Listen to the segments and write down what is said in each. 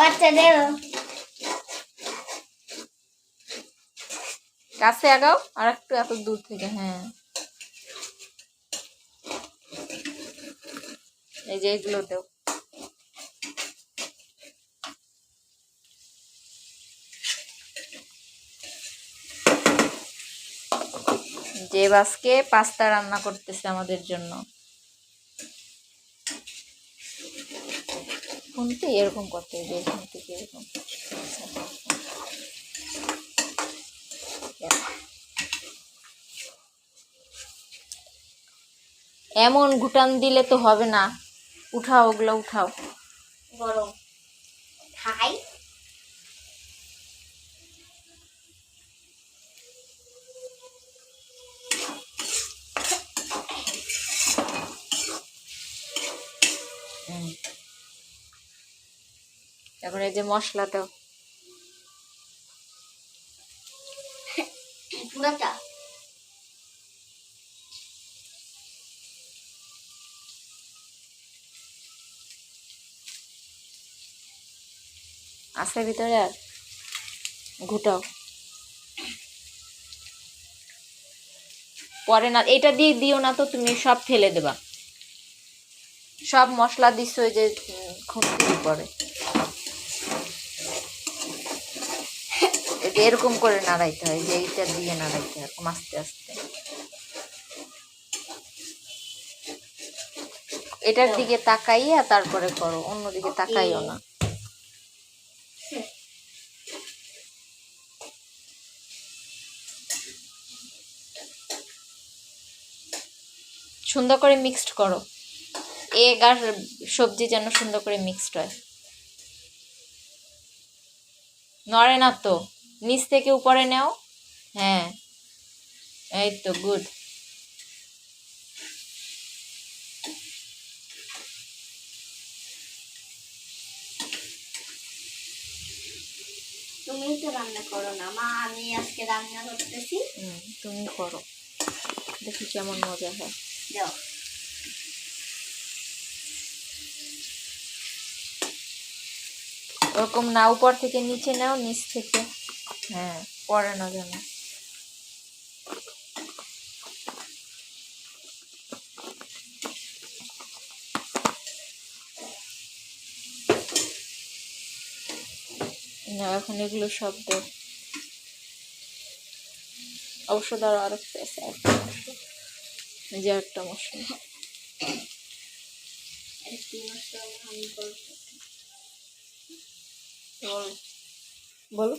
আচ্ছা দেও কাছে আগাও আর একটু এত দূর থেকে। হ্যাঁ এই যে এগুলোতেও যে বাসকে পাস্তা রান্না করতেছে আমাদের জন্য। ফোনতে এরকম করতে যে এখান থেকে এরকম এমন ঘুটান দিলে তো হবে না। উঠাও ওগুলো উঠাও। গরম খাই এখন এই যে মশলা দাও। পুরাটা আছে ভিতরে আর ঘুটাও। পরে না এটা দিয়ে দিও না তো, তুমি সব ফেলে দেবা। সব মশলা দিছো ওই যে খুন্তির পরে। এরকম করে নাড়াইতে হয়, যে এইটা দিয়ে নাড়াইতে হয় আস্তে আস্তে। এটার দিকে তাকাইয়া তারপরে করো, অন্যদিকে তাকাইও না। সুন্দর করে মিক্সড করো, এগ আর সবজি যেন সুন্দর করে মিক্সড হয়। নড়ে না তো, নিচ থেকে উপরে নাও। হ্যাঁ এই তো গুড। তুমি তো রান্না করো না মা, আমি আজকে রান্না করতেছি। তুমি করো, দেখি কেমন মজা হয়। দাও ওরকম না, উপর থেকে নিচে নাও, নিচ থেকে। হ্যাঁ পরে না যেন। না এখন এগুলো সব দাও। অবশ্য ধরো আর একটু আছে, যে একটা মশলা। বলো।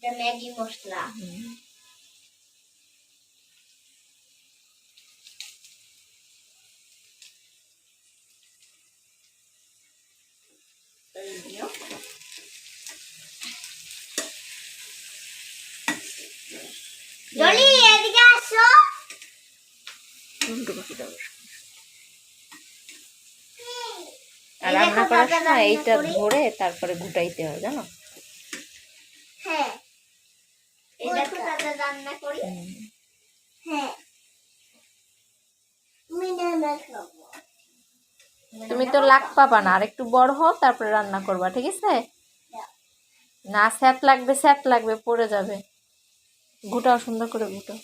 এটা ম্যাগি মশলা। জলি এদিকে আসো। আর রান্না করার সময় এইটা ধরে তারপরে গুটাইতে হয়, জানো? হ্যাঁ এটা কোথায় রান্না করি। হ্যাঁ তুমি তো লাগ পাবা না, আর একটু বড় হও তারপরে রান্না করবা, ঠিক আছে? না স্যাপ লাগবে পড়ে যাবে। গুটাও সুন্দর করে গুটাও।